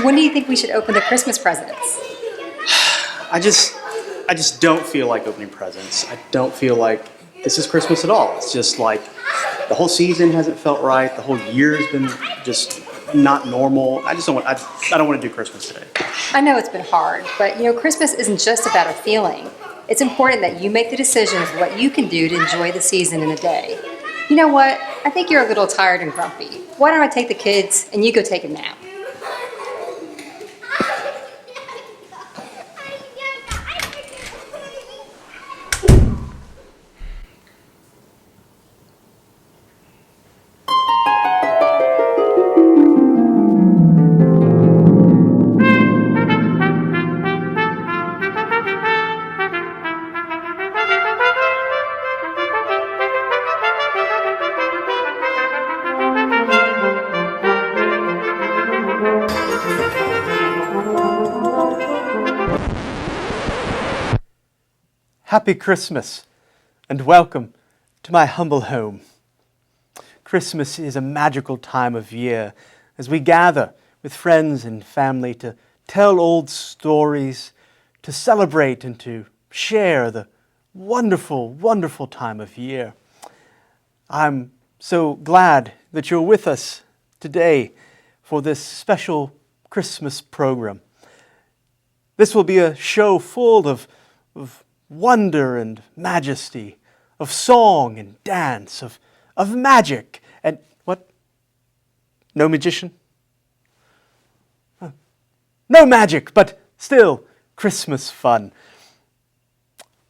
So when do you think we should open the Christmas presents? I just don't feel like opening presents. I don't feel like this is Christmas at all. It's just like the whole season hasn't felt right. The whole year has been just not normal. I don't want to do Christmas today. I know it's been hard, but Christmas isn't just about a feeling. It's important that you make the decision of what you can do to enjoy the season in a day. You know what? I think you're a little tired and grumpy. Why don't I take the kids and you go take a nap? Happy Christmas and welcome to my humble home. Christmas is a magical time of year as we gather with friends and family to tell old stories, to celebrate and to share the wonderful, wonderful time of year. I'm so glad that you're with us today for this special Christmas program. This will be a show full of wonder and majesty, of song and dance, of magic and what? No magician? No magic, but still Christmas fun.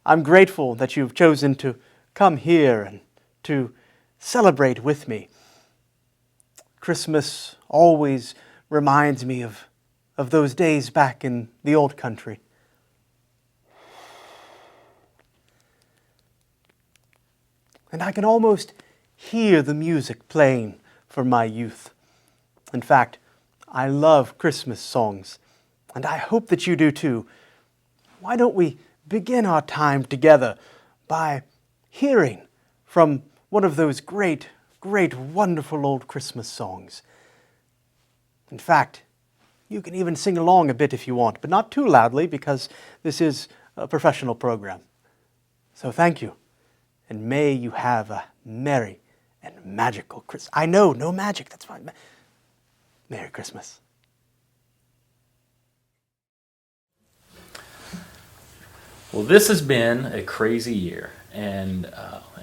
I'm grateful that you've chosen to come here and to celebrate with me. Christmas always reminds me of those days back in the old country. And I can almost hear the music playing from my youth. In fact, I love Christmas songs, and I hope that you do too. Why don't we begin our time together by hearing from one of those great, great, wonderful old Christmas songs. In fact, you can even sing along a bit if you want, but not too loudly because this is a professional program. So thank you. And may you have a merry and magical Christmas. I know, no magic, that's fine. Merry Christmas. Well, this has been a crazy year, and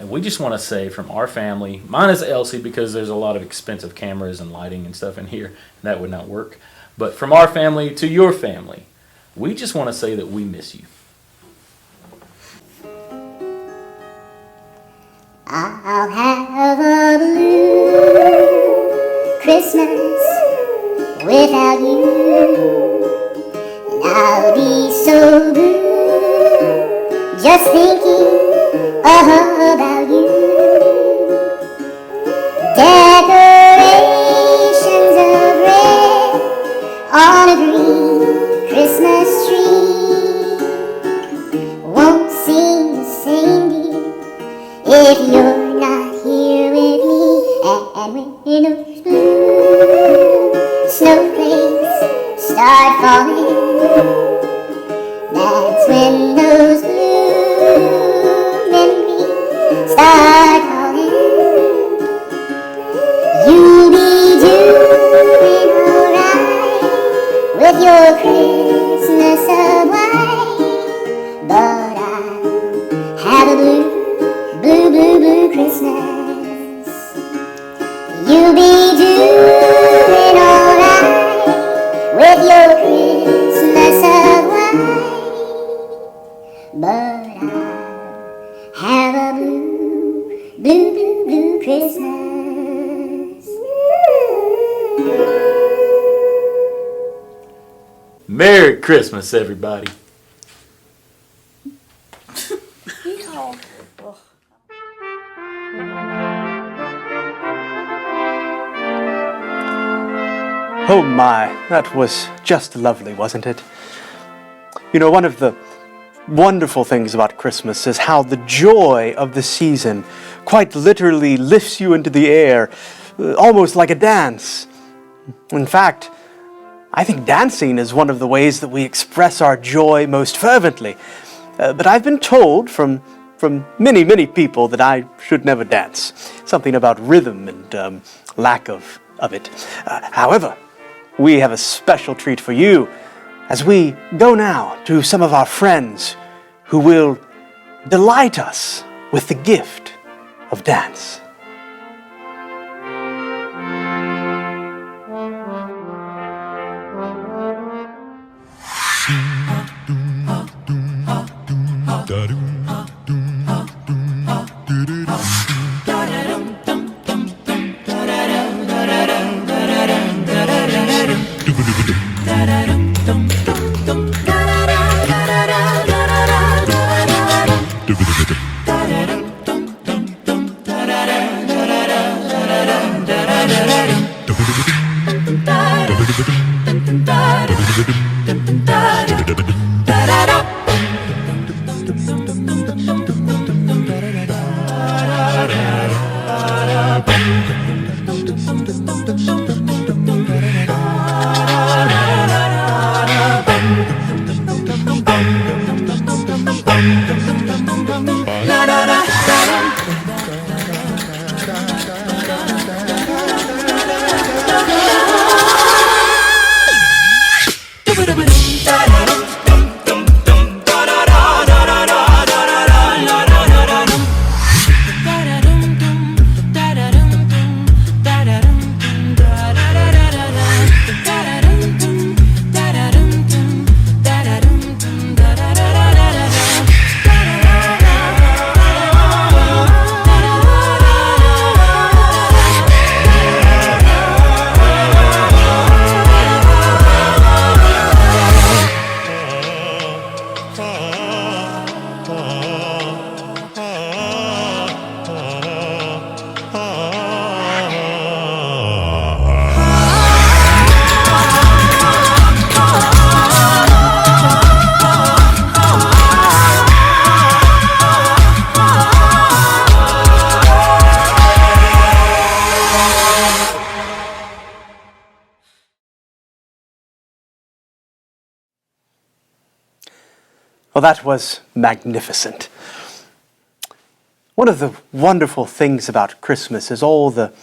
we just want to say from our family, mine is Elsie because there's a lot of expensive cameras and lighting and stuff in here, and that would not work. But from our family to your family, we just want to say that we miss you. I'll have a blue Christmas without you, and I'll be so blue just thinking about you. Decorations of red on a green Christmas tree won't seem the same, dear, if you're not here with me. And when those blue snowflakes start falling, that's when those blue memories start calling. You'll be doing alright with your Christmas of white, but I'll have a blue Christmas. You'll be doing alright with your Christmas of white, but I'll have a blue Christmas. Merry Christmas, everybody. Oh my, that was just lovely, wasn't it? You know, one of the wonderful things about Christmas is how the joy of the season quite literally lifts you into the air, almost like a dance. In fact, I think dancing is one of the ways that we express our joy most fervently. But I've been told from many, many people that I should never dance. Something about rhythm and lack of it. However, we have a special treat for you as we go now to some of our friends who will delight us with the gift of dance. Well, that was magnificent. One of the wonderful things about Christmas is all the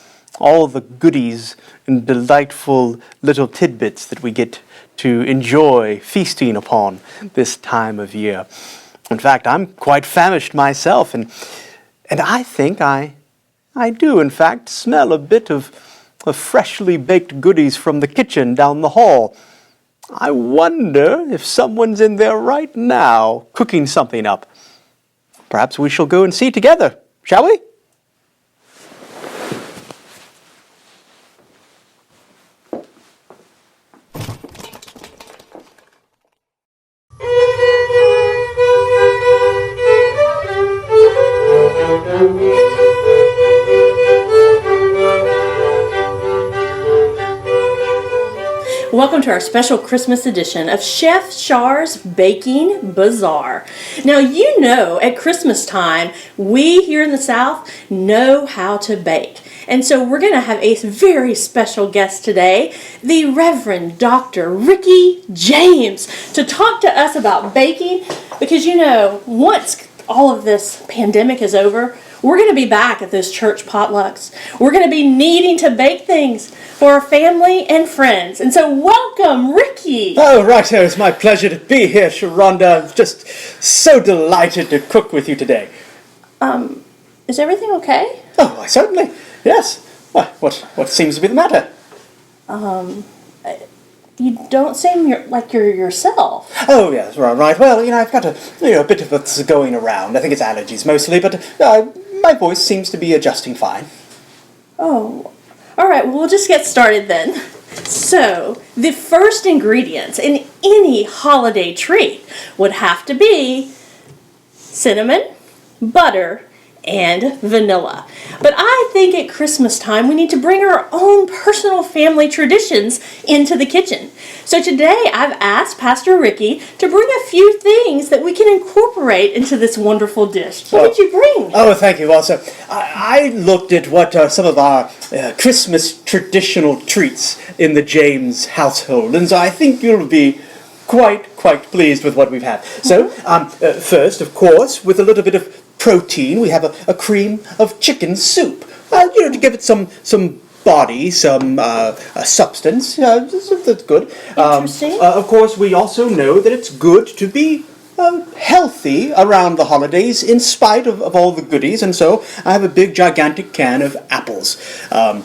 goodies and delightful little tidbits that we get to enjoy feasting upon this time of year. In fact, I'm quite famished myself, and I think I do, in fact, smell a bit of freshly baked goodies from the kitchen down the hall. I wonder if someone's in there right now cooking something up. Perhaps we shall go and see together, shall we? Welcome to our special Christmas edition of Chef Char's Baking Bazaar. Now, you know, at Christmas time, we here in the South know how to bake. And so we're going to have a very special guest today, the Reverend Dr. Ricky James, to talk to us about baking. Because, you know, once all of this pandemic is over, we're going to be back at those church potlucks. We're going to be needing to bake things for our family and friends. And so welcome, Ricky. Oh, righto. It's my pleasure to be here, Sharonda. I'm just so delighted to cook with you today. Is everything okay? Oh, certainly. Yes. Why, what seems to be the matter? You don't seem like you're yourself. Oh, yes, right. Well, you know, I've got a bit of what's going around. I think it's allergies mostly, but my voice seems to be adjusting fine. Oh, all right. Well, we'll just get started then. So, the first ingredients in any holiday treat would have to be cinnamon, butter, and vanilla. But I think at Christmas time we need to bring our own personal family traditions into the kitchen. So today I've asked Pastor Ricky to bring a few things that we can incorporate into this wonderful dish. What did you bring? Oh, thank you. Well, so I looked at what are some of our Christmas traditional treats in the James household, and so I think you'll be quite pleased with what we've had. So, first, of course, with a little bit of protein, we have a cream of chicken soup. To give it some body, some substance. That's good. Interesting. Of course, we also know that it's good to be healthy around the holidays in spite of all the goodies, and so I have a big gigantic can of apples. I'm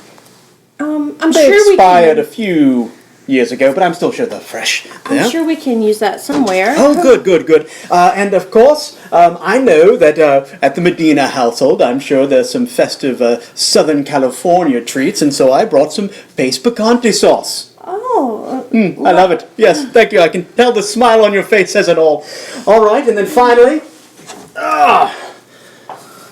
They sure we expired can. a few years ago, but I'm still sure they're fresh. I'm sure we can use that somewhere. Oh, good. And of course, I know that at the Medina household, I'm sure there's some festive Southern California treats, and so I brought some Pace Picante sauce. Oh, I love it. Yes, thank you. I can tell the smile on your face says it all. All right, and then finally,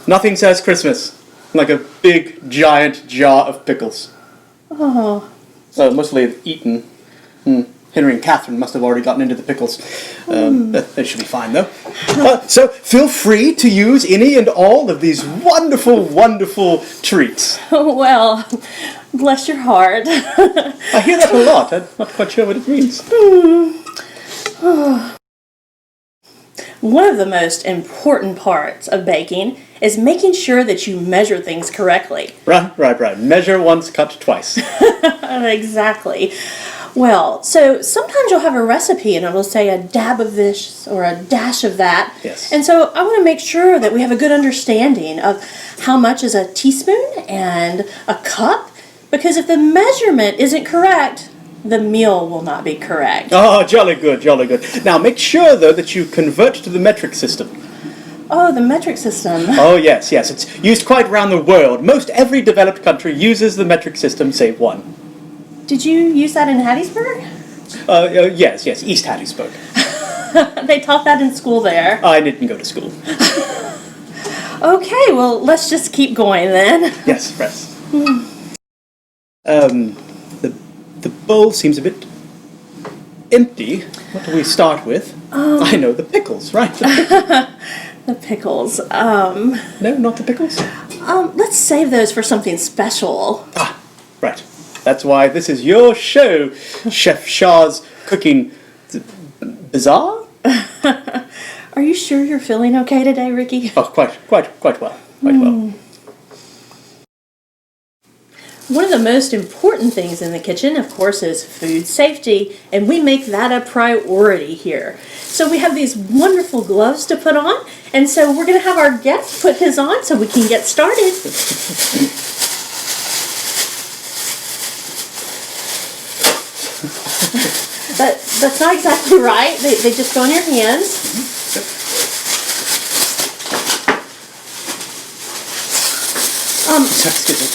nothing says Christmas like a big, giant jar of pickles. oh. So mostly eaten. Henry and Catherine must have already gotten into the pickles. They should be fine, though. So feel free to use any and all of these wonderful treats. Well, bless your heart. I hear that a lot. I'm not quite sure what it means. One of the most important parts of baking is making sure that you measure things correctly. Right. Measure once, cut twice. Exactly. Well, so sometimes you'll have a recipe and it'll say a dab of this or a dash of that. Yes. And so I want to make sure that we have a good understanding of how much is a teaspoon and a cup, because if the measurement isn't correct, the meal will not be correct. Oh, jolly good. Now, make sure, though, that you convert to the metric system. Oh, the metric system. Oh, yes. It's used quite around the world. Most every developed country uses the metric system, save one. Did you use that in Hattiesburg? Yes, East Hattiesburg. They taught that in school there. I didn't go to school. Okay, well, let's just keep going then. Yes, press. The bowl seems a bit empty. What do we start with? I know, the pickles, right? The pickles. No, not the pickles? Let's save those for something special. Right. That's why this is your show, Chef Shah's Cooking Bazaar? Are you sure you're feeling okay today, Ricky? Oh, quite well. Well. One of the most important things in the kitchen, of course, is food safety, and we make that a priority here. So we have these wonderful gloves to put on, and so we're going to have our guest put his on so we can get started. That's not exactly right. They just go on your hands. Excuse me.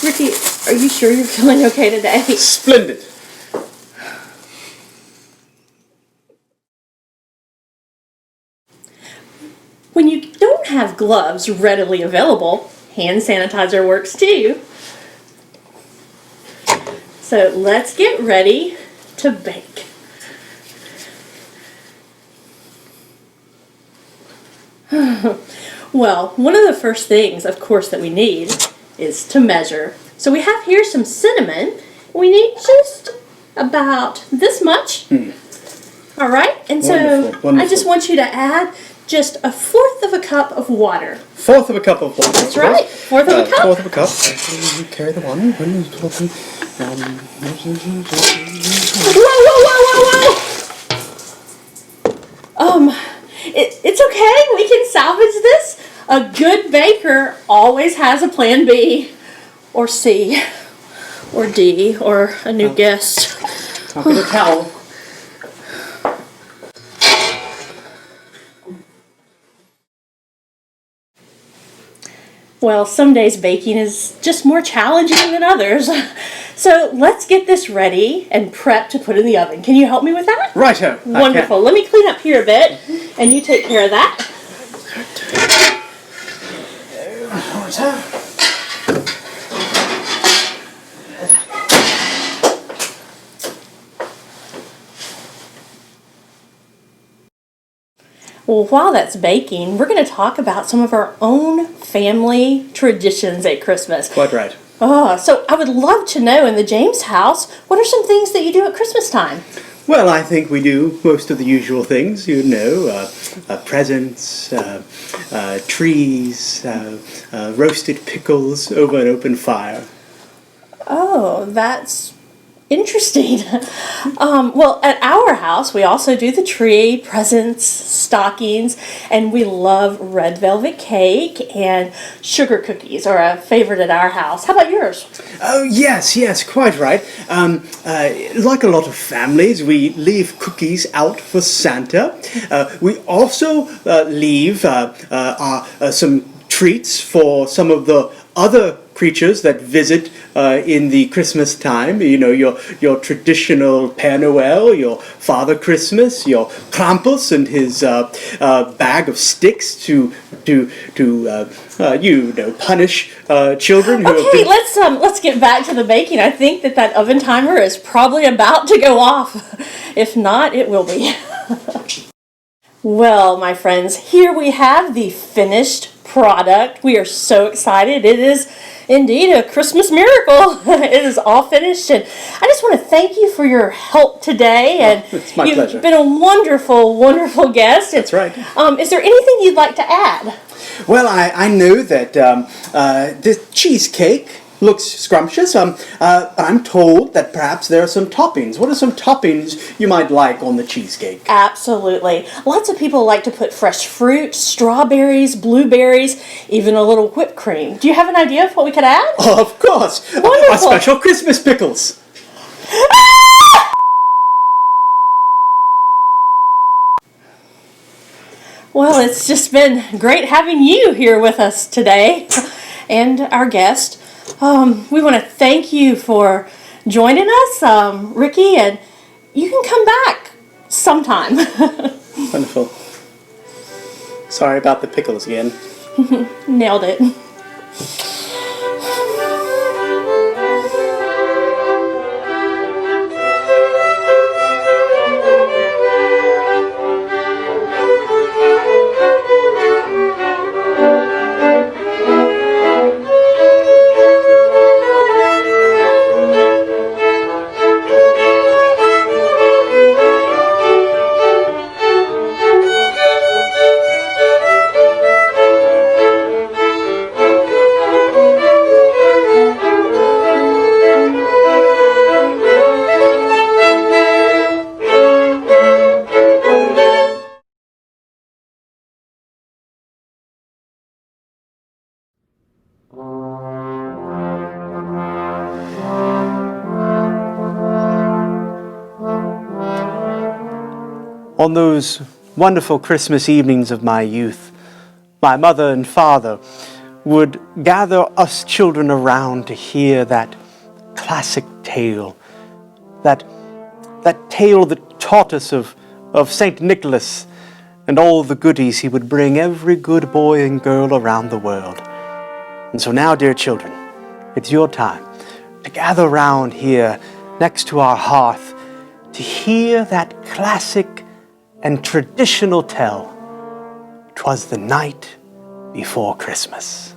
Ricky, are you sure you're feeling okay today? Splendid. When you don't have gloves readily available, hand sanitizer works too. So let's get ready to bake. Well, one of the first things, of course, that we need is to measure. So we have here some cinnamon. We need just about this much. All right, and so Wonderful. I just want you to add just 1/4 of a cup of water. 1/4 of a cup of water. That's right, 1/4 of a cup. 1/4 of a cup. Carry the one. Whoa! It's okay. We can salvage this. A good baker always has a plan B, or C, or D, or a new guest. I'll get a towel. Well, some days baking is just more challenging than others. So let's get this ready and prep to put in the oven. Can you help me with that? Righto. Wonderful. Let me clean up here a bit, and you take care of that. Well, while that's baking, we're going to talk about some of our own family traditions at Christmas. Quite right. Oh, so I would love to know in the James house, what are some things that you do at Christmas time? Well, I think we do most of the usual things, presents, trees, roasted pickles over an open fire. Oh, that's interesting. Well, at our house, we also do the tree, presents, stockings, and we love red velvet cake and sugar cookies are a favorite at our house. How about yours? Oh, yes, quite right. Like a lot of families, we leave cookies out for Santa. We also leave some treats for some of the other creatures that visit in the Christmas time. You know, your traditional Père Noël, your Father Christmas, your Krampus and his bag of sticks to punish children who have Okay, been... let's get back to the baking. I think that oven timer is probably about to go off. If not, it will be. Well, my friends, here we have the finished product. We are so excited. It is indeed a Christmas miracle. It is all finished, and I just want to thank you for your help today. And it's my you've pleasure. been a wonderful guest. That's right. Is there anything you'd like to add? Well, I know that the cheesecake looks scrumptious, but I'm told that perhaps there are some toppings. What are some toppings you might like on the cheesecake? Absolutely. Lots of people like to put fresh fruit, strawberries, blueberries, even a little whipped cream. Do you have an idea of what we could add? Oh, of course! Wonderful. Our special Christmas pickles! Well, it's just been great having you here with us today and our guest. We want to thank you for joining us, Ricky, and you can come back sometime. Wonderful. Sorry about the pickles again. Nailed it. On those wonderful Christmas evenings of my youth, my mother and father would gather us children around to hear that classic tale, that tale that taught us of St. Nicholas and all the goodies he would bring every good boy and girl around the world. And so now, dear children, it's your time to gather around here next to our hearth to hear that classic and traditional tale, "'Twas the night before Christmas."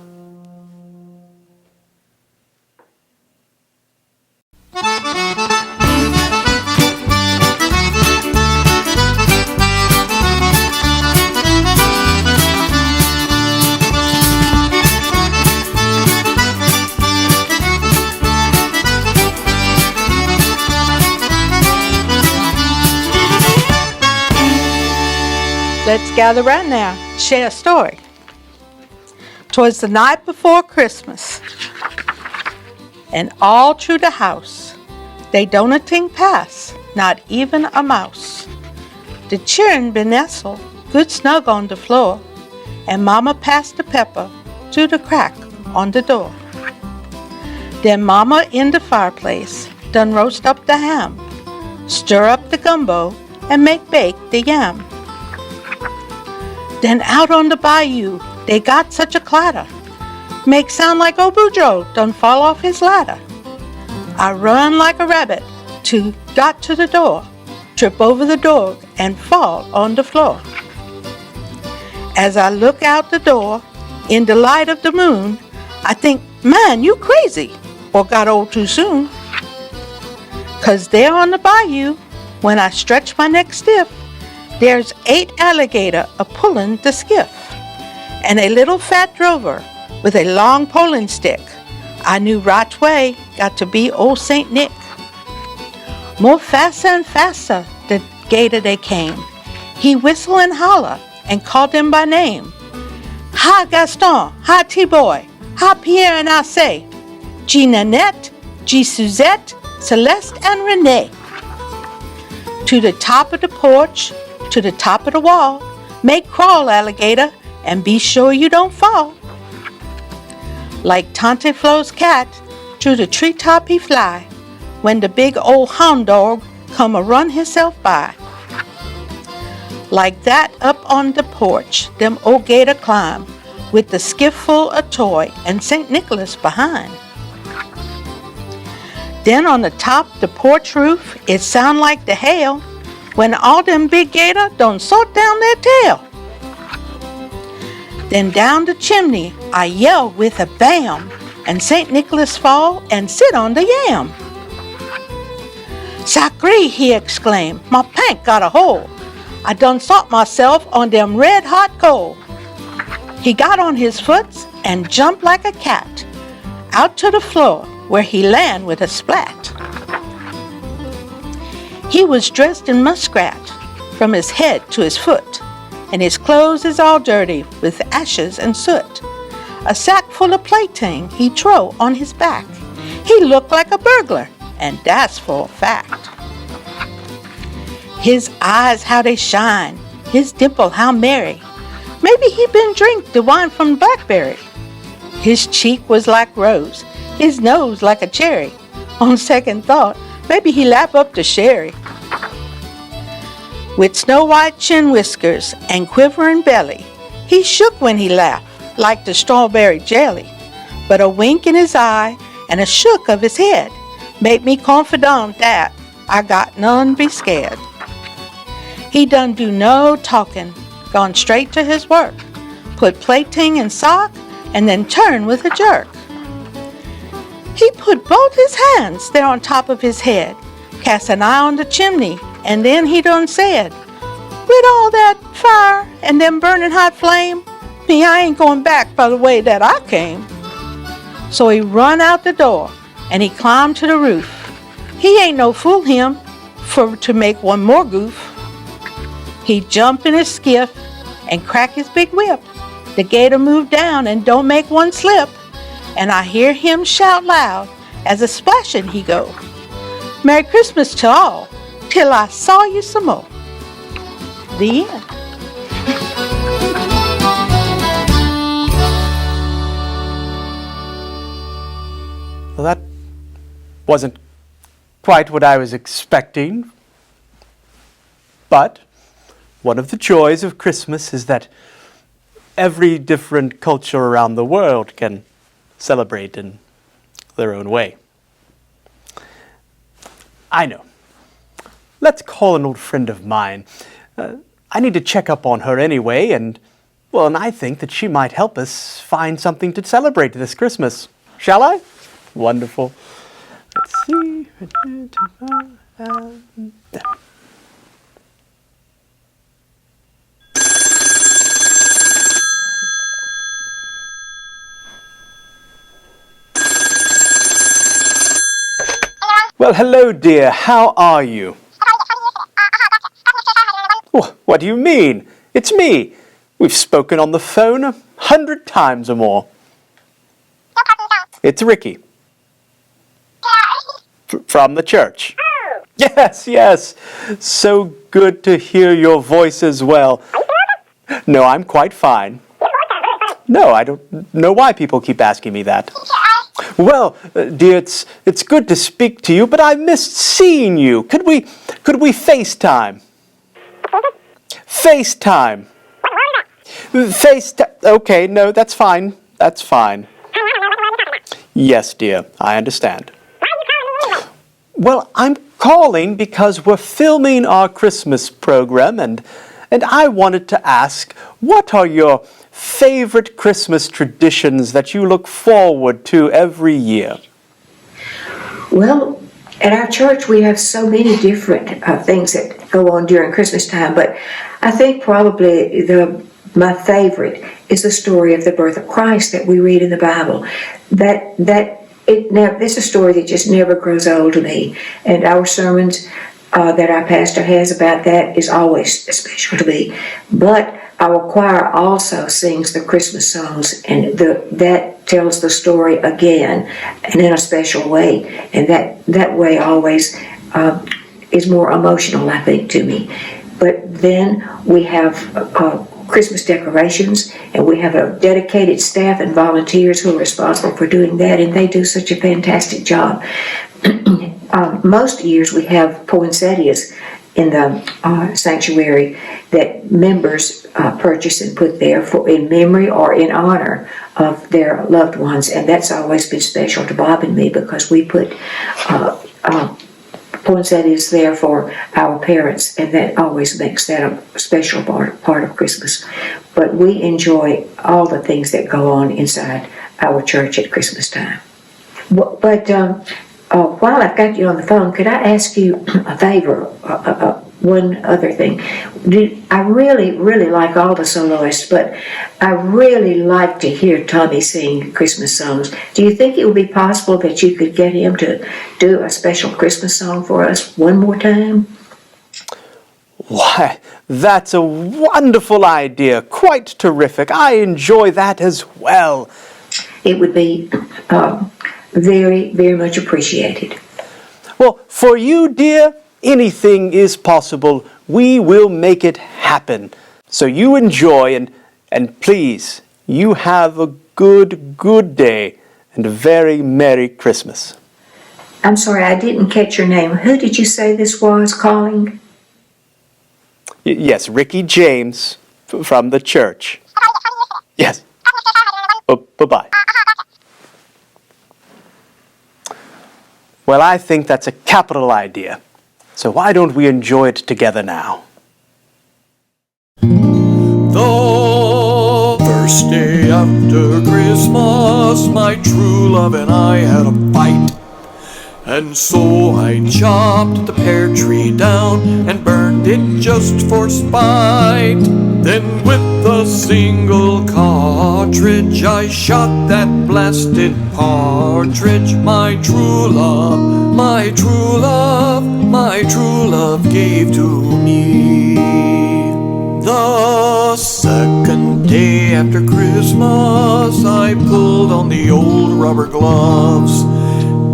Let's gather right now, share a story. 'Twas the night before Christmas, and all through the house, they don't a thing pass, not even a mouse. The children been nestled, good snug on the floor, and Mama passed the pepper through the crack on the door. Then Mama in the fireplace done roast up the ham, stir up the gumbo, and make bake the yam. Then out on the bayou, they got such a clatter, make sound like Obujo done fall off his ladder. I run like a rabbit got to the door, trip over the dog, and fall on the floor. As I look out the door, in the light of the moon, I think, man, you crazy, or got old too soon. 'Cause there on the bayou, when I stretch my neck stiff, there's 8 alligator a-pullin' the skiff, and a little fat drover with a long polling stick. I knew right way got to be old Saint Nick. More faster and faster the gator they came. He whistle and holler and called them by name. Hi Gaston, hi T-Boy, hi Pierre and I say, G Nanette, G Suzette, Celeste and Renee. To the top of the porch, to the top of the wall, make crawl alligator and be sure you don't fall. Like Tante Flo's cat, through the treetop he fly, when the big old hound dog come a run himself by. Like that up on the porch, them old gator climb, with the skiff full of toy and St. Nicholas behind. Then on the top the porch roof, it sound like the hail, when all them big gator done sort down their tail. Then down the chimney I yell with a bam, and St. Nicholas fall and sit on the yam. Sacré, he exclaimed, my pank got a hole. I done sot myself on them red hot coal. He got on his foots and jumped like a cat, out to the floor where he land with a splat. He was dressed in muskrat from his head to his foot, and his clothes is all dirty with ashes and soot. A sack full of plaything he throw on his back. He looked like a burglar, and that's for a fact. His eyes how they shine, his dimple how merry. Maybe he been drink the wine from blackberry. His cheek was like rose, his nose like a cherry. On second thought, maybe he lap up the sherry. With snow-white chin whiskers and quivering belly, he shook when he laughed, like the strawberry jelly. But a wink in his eye and a shook of his head made me confident that I got none be scared. He done do no talking, gone straight to his work, put plaything in sock, and then turn with a jerk. He put both his hands there on top of his head, cast an eye on the chimney, and then he done said, with all that fire and them burning hot flame, me I ain't going back by the way that I came. So he run out the door, and he climbed to the roof. He ain't no fool him, for to make one more goof. He jump in his skiff and crack his big whip. The gator moved down and don't make one slip. And I hear him shout loud as a splashing he go. Merry Christmas to all, till I saw you some more. The end. Well, that wasn't quite what I was expecting. But one of the joys of Christmas is that every different culture around the world can celebrate in their own way. I know. Let's call an old friend of mine. I need to check up on her anyway, and I think that she might help us find something to celebrate this Christmas. Shall I? Wonderful. Let's see. Well, hello, dear. How are you? What do you mean? It's me. We've spoken on the phone 100 times or more. It's Ricky. From the church. Yes. So good to hear your voice as well. No, I'm quite fine. No, I don't know why people keep asking me that. Well, dear, it's good to speak to you, but I missed seeing you. Could we FaceTime? FaceTime. Okay, no, that's fine. That's fine. Yes, dear, I understand. Well, I'm calling because we're filming our Christmas program, and I wanted to ask, what are your favorite Christmas traditions that you look forward to every year? Well, at our church we have so many different things that go on during Christmas time, but I think probably my favorite is the story of the birth of Christ that we read in the Bible. Now, this is a story that just never grows old to me, and our sermons that our pastor has about that is always special to me. But our choir also sings the Christmas songs, and that tells the story again, and in a special way. And that way always is more emotional, I think, to me. But then we have Christmas decorations, and we have a dedicated staff and volunteers who are responsible for doing that, and they do such a fantastic job. Most years we have poinsettias in the sanctuary that members purchase and put there in memory or in honor of their loved ones, and that's always been special to Bob and me because we put poinsettias there for our parents, and that always makes that a special part of Christmas. But we enjoy all the things that go on inside our church at Christmas time. But while I've got you on the phone, could I ask you a favor? One other thing. I really, really like all the soloists, but I really like to hear Tommy sing Christmas songs. Do you think it would be possible that you could get him to do a special Christmas song for us one more time? Why, that's a wonderful idea. Quite terrific. I enjoy that as well. It would be very, very much appreciated. Well, for you, dear, anything is possible. We will make it happen. So you enjoy, and please, you have a good day and a very Merry Christmas. I'm sorry, I didn't catch your name. Who did you say this was calling? Yes, Ricky James from the church. Yes. Bye-bye. Well, I think that's a capital idea. So why don't we enjoy it together now? The first day after Christmas, my true love and I had a fight. And so I chopped the pear tree down and burned it just for spite. Then with a single cartridge I shot that blasted partridge. My true love, my true love, my true love gave to me. The second day after Christmas I pulled on the old rubber gloves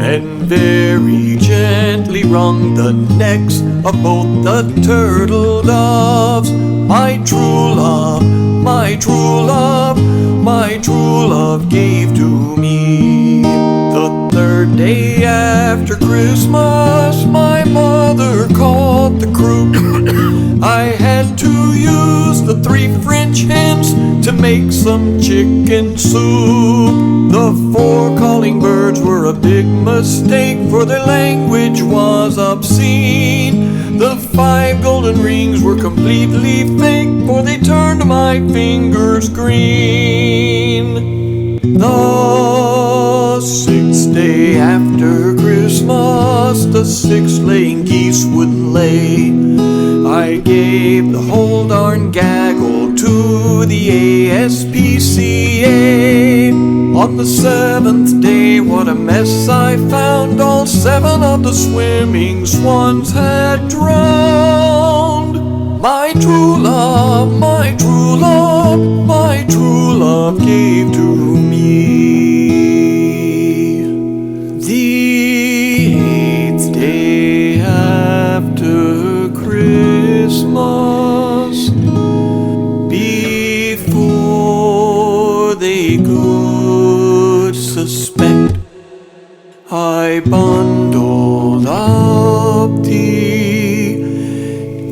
and very gently wrung the necks of both the turtle doves. My true love, my true love, my true love gave to me. The third day after Christmas my mother caught the croup. I had to use the 3 French hens to make some chicken soup. The 4 calling birds were a big mistake, for their language was obscene. The 5 golden rings were completely fake, for they turned my fingers green. The 6th day after Christmas, the 6 laying geese would lay. I gave the whole darn gaggle to the ASPCA. On the 7th day, what a mess I found. All 7 of the swimming swans had drowned. My true love, my true love, my true love gave to me. The 8th day after Christmas, before they I bundled up thee.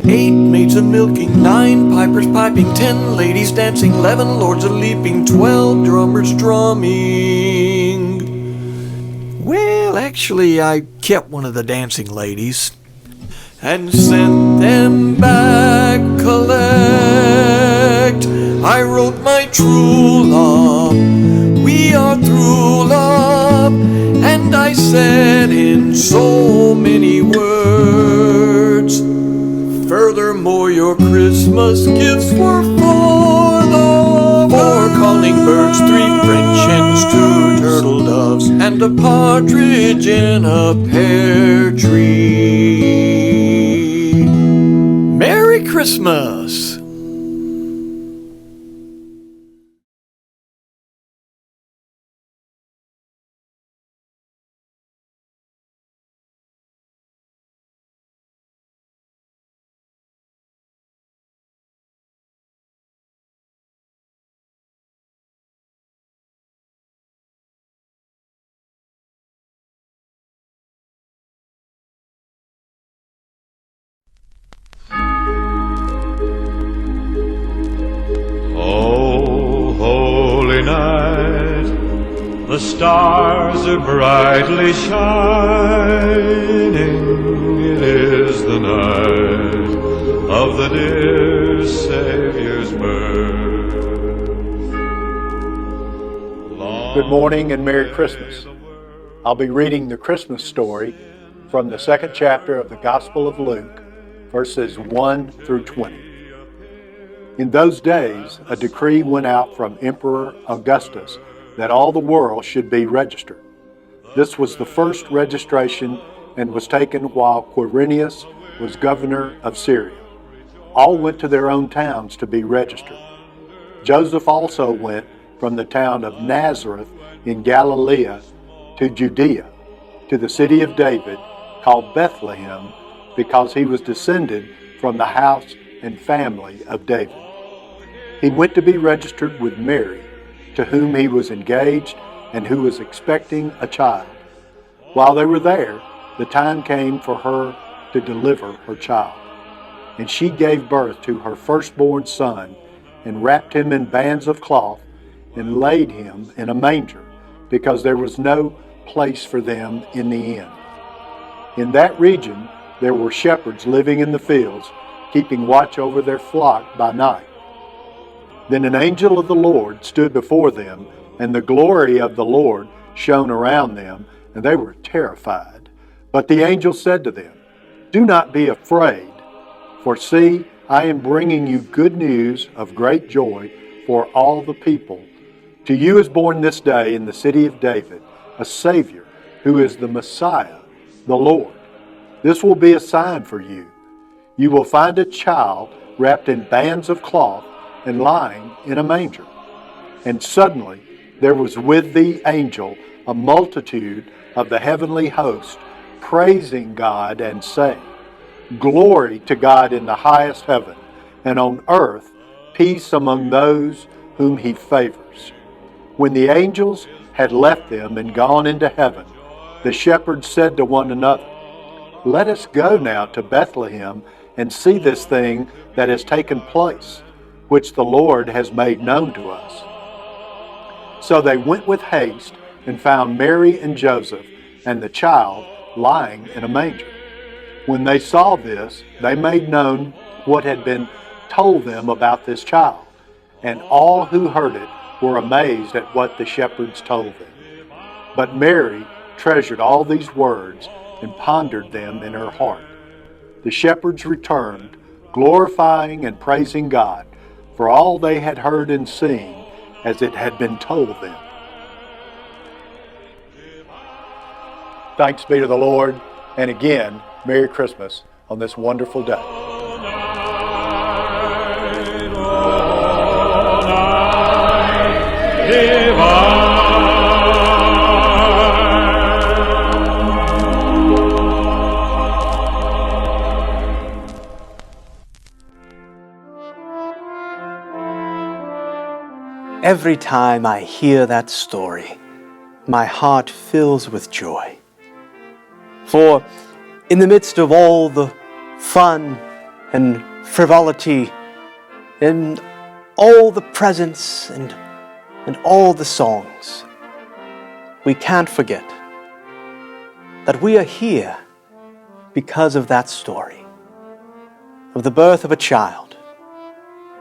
8 maids a-milking, 9 pipers piping, 10 ladies dancing, 11 lords a-leaping, 12 drummers drumming. Well, actually, I kept one of the dancing ladies and sent them back collect. I wrote my true love, we are through love, and I said in so many words, furthermore your Christmas gifts were for the 4 calling birds, 3 French hens, 2 turtle doves, and a partridge in a pear tree. Merry Christmas! Oh, holy night, the stars are brightly shining. It is the night of the dear Savior's birth. Good morning and Merry Christmas. I'll be reading the Christmas story from the 2nd chapter of the Gospel of Luke, verses 1 through 20. In those days, a decree went out from Emperor Augustus that all the world should be registered. This was the first registration and was taken while Quirinius was governor of Syria. All went to their own towns to be registered. Joseph also went from the town of Nazareth in Galilee to Judea, to the city of David, called Bethlehem, because he was descended from the house and family of David. He went to be registered with Mary, to whom he was engaged and who was expecting a child. While they were there, the time came for her to deliver her child. And she gave birth to her firstborn son, and wrapped him in bands of cloth, and laid him in a manger, because there was no place for them in the inn. In that region there were shepherds living in the fields, keeping watch over their flock by night. Then an angel of the Lord stood before them, and the glory of the Lord shone around them, and they were terrified. But the angel said to them, "Do not be afraid, for see, I am bringing you good news of great joy for all the people. To you is born this day in the city of David a Savior, who is the Messiah, the Lord. This will be a sign for you. You will find a child wrapped in bands of cloth and lying in a manger." And suddenly there was with the angel a multitude of the heavenly host, praising God and saying, "Glory to God in the highest heaven, and on earth peace among those whom he favors." When the angels had left them and gone into heaven, the shepherds said to one another, "Let us go now to Bethlehem and see this thing that has taken place, which the Lord has made known to us." So they went with haste and found Mary and Joseph and the child lying in a manger. When they saw this, they made known what had been told them about this child, and all who heard it were amazed at what the shepherds told them. But Mary treasured all these words and pondered them in her heart. The shepherds returned, glorifying and praising God for all they had heard and seen as it had been told them. Thanks be to the Lord, and again, Merry Christmas on this wonderful day. Every time I hear that story, my heart fills with joy. For in the midst of all the fun and frivolity, in all the presents and all the songs, we can't forget that we are here because of that story, of the birth of a child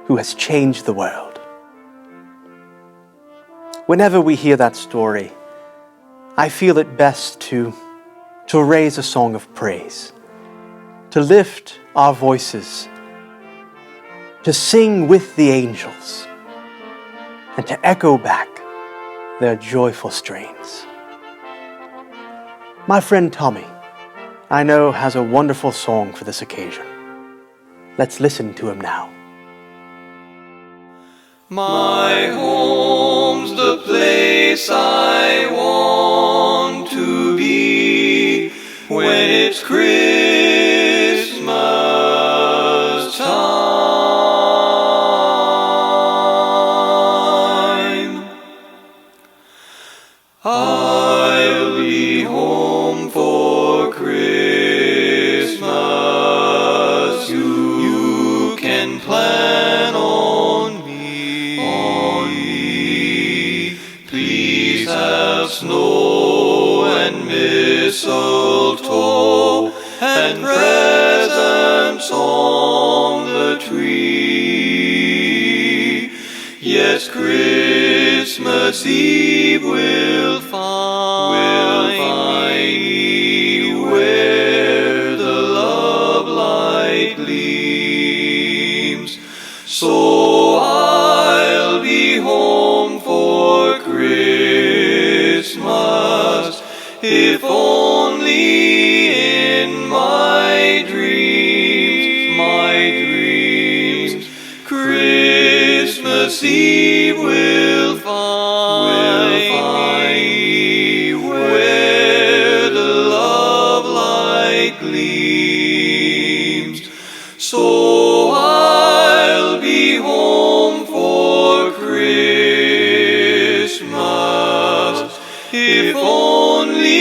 who has changed the world. Whenever we hear that story, I feel it best to raise a song of praise, to lift our voices, to sing with the angels, and to echo back their joyful strains. My friend Tommy, I know, has a wonderful song for this occasion. Let's listen to him now. My home's the place I want to be when it's Christmas time. I'll be home for Christmas. You can plan on me. Please have snow and mistletoe and presents on the tree. Yes, Christmas Eve will find me where the love light gleams. So I'll be home for Christmas, if only in my dreams. Christmas Eve will find me where the love light gleams. So I'll be home for Christmas, if only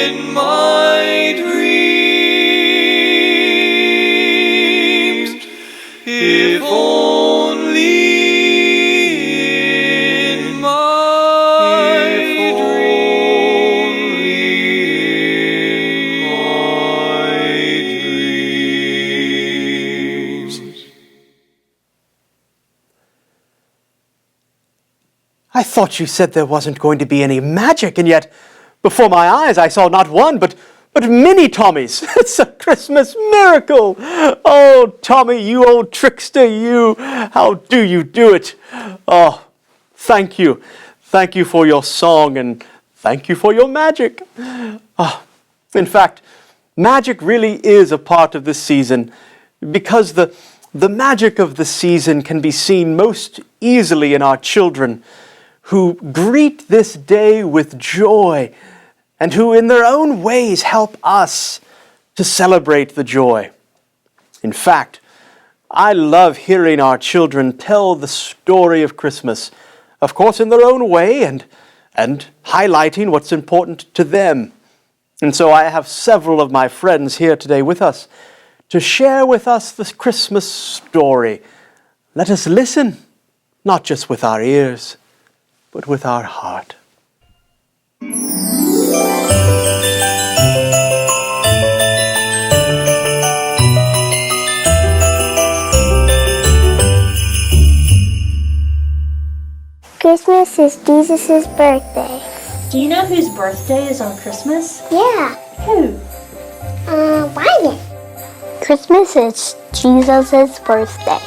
in my dreams. If only in my dreams. I thought you said there wasn't going to be any magic, and yet before my eyes I saw not one, but many Tommies. It's a Christmas miracle. Oh, Tommy, you old trickster, you. How do you do it? Oh, thank you. Thank you for your song, and thank you for your magic. Oh, in fact, magic really is a part of this season, because the magic of the season can be seen most easily in our children, who greet this day with joy and who in their own ways help us to celebrate the joy. In fact, I love hearing our children tell the story of Christmas, of course in their own way and highlighting what's important to them. And so I have several of my friends here today with us to share with us the Christmas story. Let us listen, not just with our ears, but with our heart. Christmas is Jesus' birthday. Do you know whose birthday is on Christmas? Yeah. Who? Biden. Christmas is Jesus' birthday.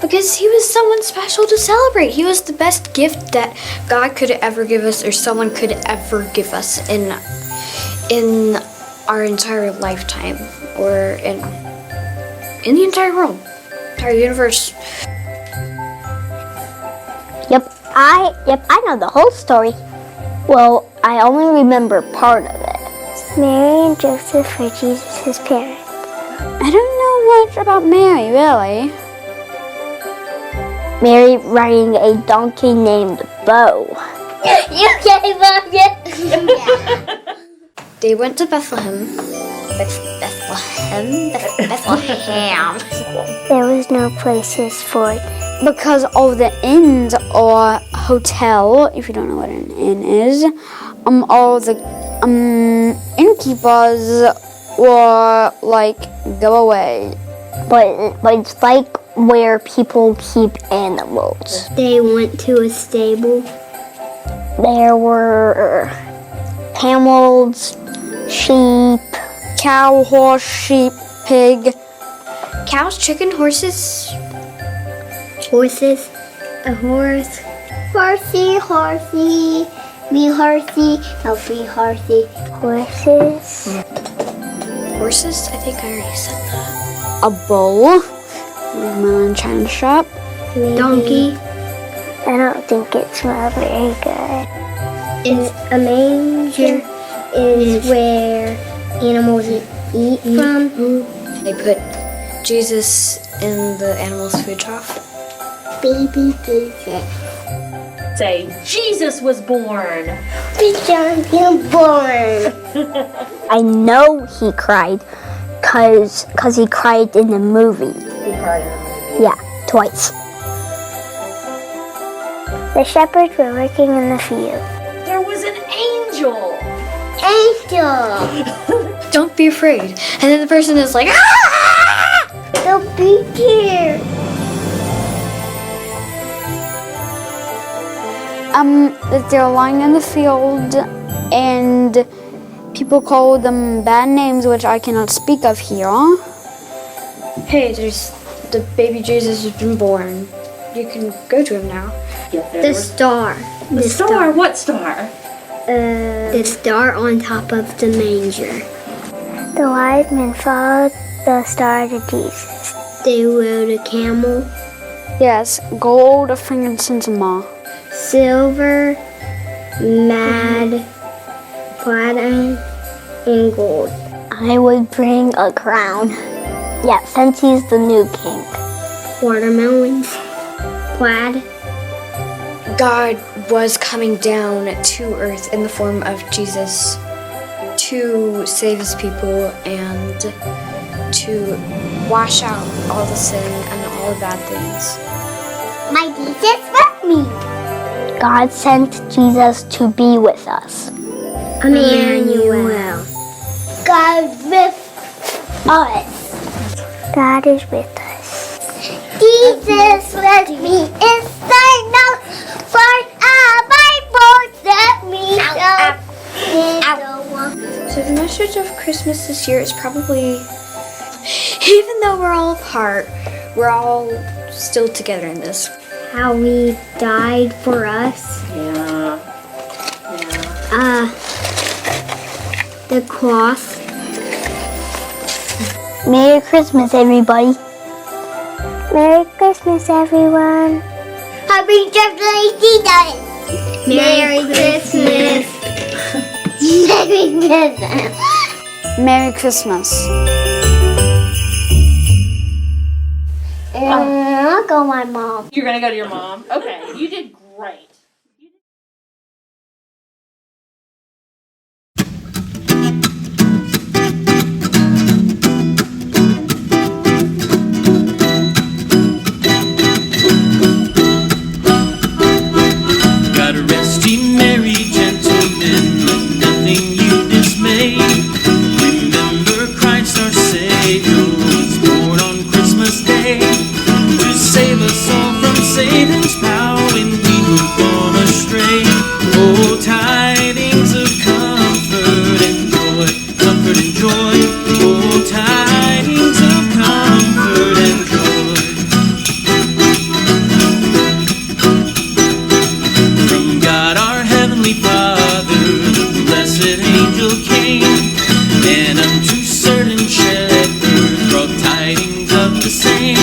Because he was someone special to celebrate. He was the best gift that God could ever give us, or someone could ever give us in our entire lifetime, or in the entire world, entire universe. Yep, I know the whole story. Well, I only remember part of it. Mary and Joseph were Jesus' parents. I don't know much about Mary, really. Mary riding a donkey named Bo. You gave up yet? They went to Bethlehem. Bethlehem. There was no places for it. Because all the inns or hotel, if you don't know what an inn is, all the innkeepers were like, go away. But it's like where people keep animals. They went to a stable. There were camels, sheep, cow, horse, sheep, pig. Cows, chicken, horses. Horses. A horse. Horsey, horsey, me horsey, no free horsey. Horses. Horses? I think I already said that. A bull. Melon China shop. Donkey. I don't think it smells very good. It's a manger is where animals eat from. They put Jesus in the animal's food trough. Baby Jesus. Say, Jesus was born. Jesus was born. I know he cried cause he cried in the movie. He cried in the movie. Yeah, twice. The shepherds were working in the field. There was an angel. Angel! Don't be afraid. And then the person is like, ah! Don't be scared. They're lying in the field and people call them bad names which I cannot speak of here. Hey, there's the baby Jesus has been born. You can go to him now. The star. The star? What star? The star on top of the manger. The wise men followed the star to Jesus. They rode a camel. Yes, gold, frankincense, and myrrh. Silver, mad, platinum, and gold. I would bring a crown. Yeah, since he's the new king. Watermelons, plaid. God was coming down to earth in the form of Jesus to save his people and to wash out all the sin and all the bad things. My Jesus with me. God sent Jesus to be with us. Emmanuel. God with us. God is with us. Jesus with me inside now. For a Bible that me So the message of Christmas this year is probably, even though we're all apart, we're all still together in this. how he died for us. Yeah. The cross. Merry Christmas, everybody. Merry Christmas, everyone. Happy birthday, Merry Christmas. Merry Christmas. Merry Christmas. I'll go with my mom. You're gonna go to your mom? Okay, you did great. God rest ye merry gentlemen, let nothing you dismay. Remember Christ our Savior was born on Christmas Day to save us all from Satan's power when we were gone astray. Oh, tidings of comfort and joy, comfort and joy. Oh, tidings of comfort and joy. From God our heavenly Father, the blessed angel came, and unto certain shepherds brought tidings of the same.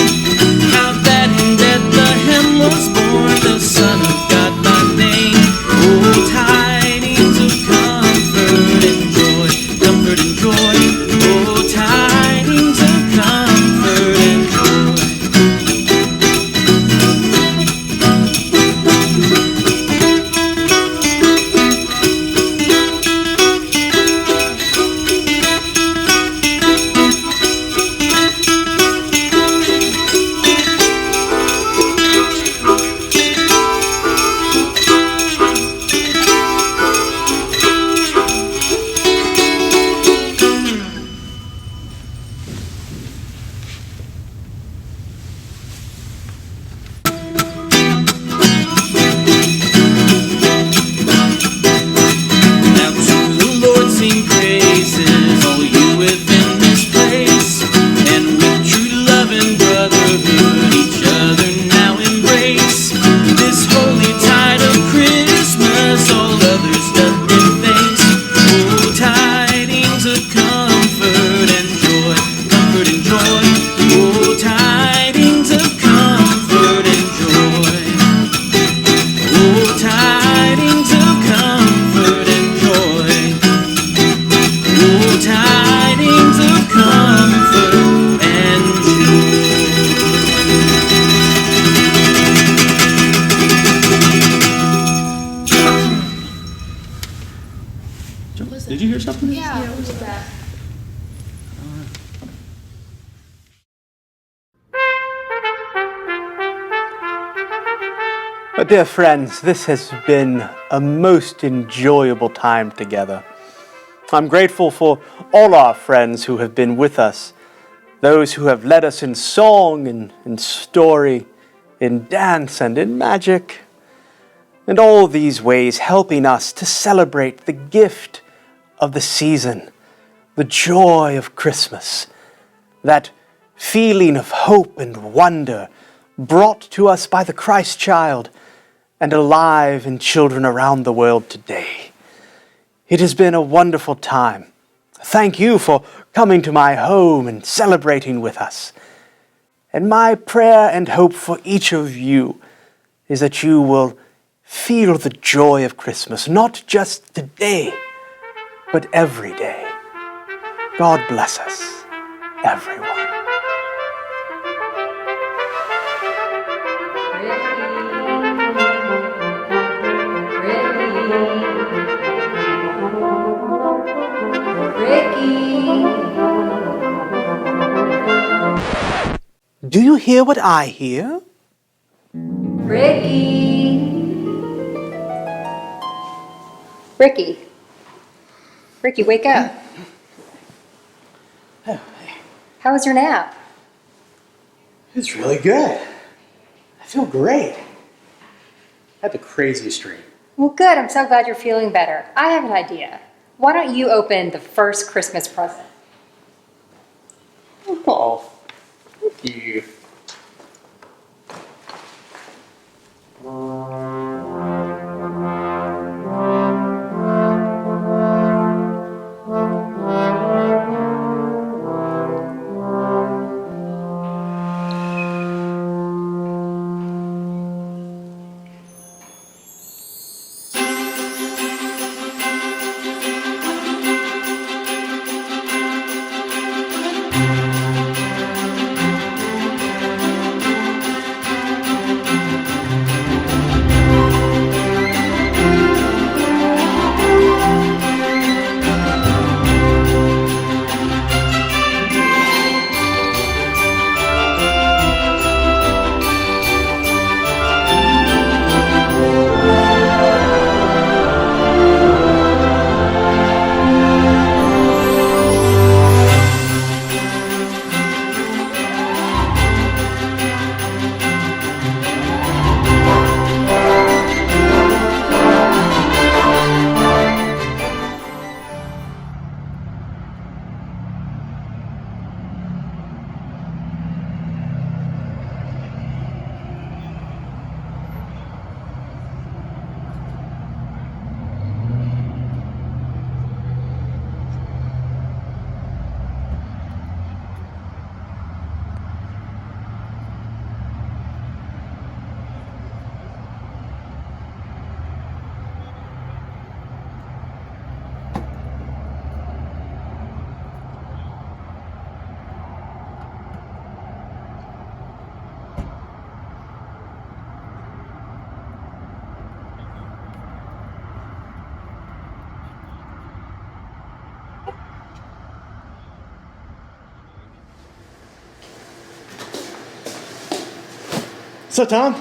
Dear friends, this has been a most enjoyable time together. I'm grateful for all our friends who have been with us, those who have led us in song and in story, in dance and in magic, and all these ways helping us to celebrate the gift of the season, the joy of Christmas, that feeling of hope and wonder brought to us by the Christ child and alive in children around the world today. It has been a wonderful time. Thank you for coming to my home and celebrating with us. And my prayer and hope for each of you is that you will feel the joy of Christmas, not just today, but every day. God bless us, everyone. Do you hear what I hear? Ricky, wake up. How was your nap? It's really good. I feel great. I had the craziest dream. Well, good. I'm so glad you're feeling better. I have an idea. Why don't you open the first Christmas present? Oh, thank you. So Tom,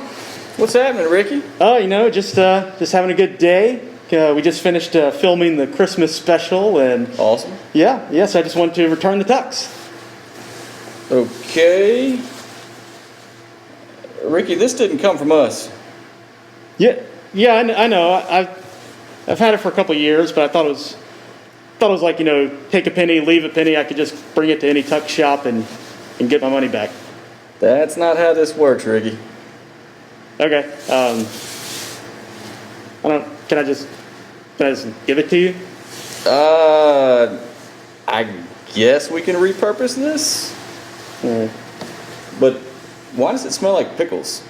what's happening, Ricky? Oh, just having a good day. We just finished filming the Christmas special, and awesome. Yes, I just wanted to return the tux. Okay, Ricky, this didn't come from us. Yeah, I know. I've had it for a couple of years, but I thought it was like take a penny, leave a penny. I could just bring it to any tux shop and get my money back. That's not how this works, Ricky. Okay. Can I just give it to you? I guess we can repurpose this. But why does it smell like pickles?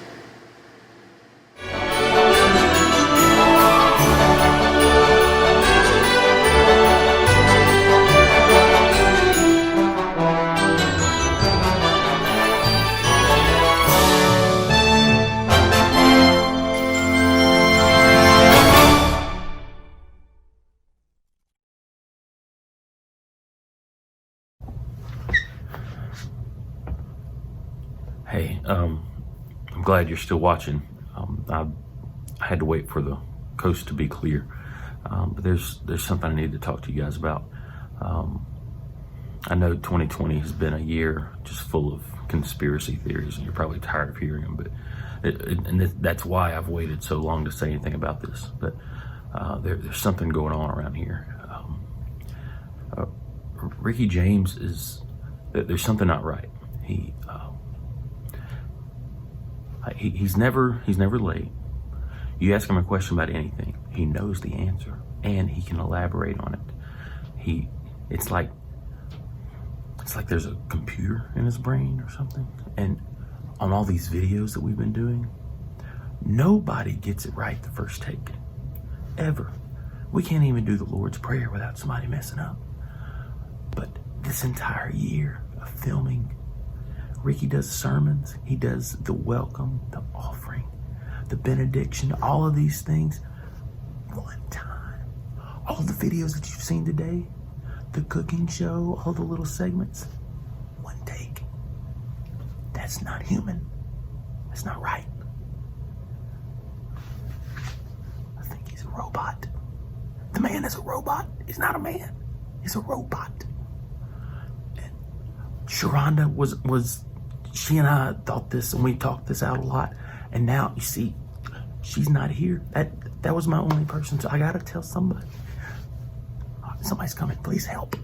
Hey, I'm glad you're still watching. I I had to wait for the coast to be clear. But there's something I need to talk to you guys about. I know 2020 has been a year just full of conspiracy theories, and you're probably tired of hearing them, but that's why I've waited so long to say anything about this. But there's something going on around here. Ricky James there's something not right. He's never late. You ask him a question about anything, he knows the answer and he can elaborate on it. It's like there's a computer in his brain or something. And on all these videos that we've been doing, nobody gets it right the first take, ever. We can't even do the Lord's Prayer without somebody messing up. But this entire year of filming, Ricky does sermons, he does the welcome, the offering, the benediction, all of these things, one time. All the videos that you've seen today, the cooking show, all the little segments, one take. That's not human. That's not right. I think he's a robot. The man is a robot. He's not a man. He's a robot. And Sharonda was she and I thought this, and we talked this out a lot. And now, you see, she's not here. That was my only person, so I gotta tell somebody. Somebody's coming. Please help.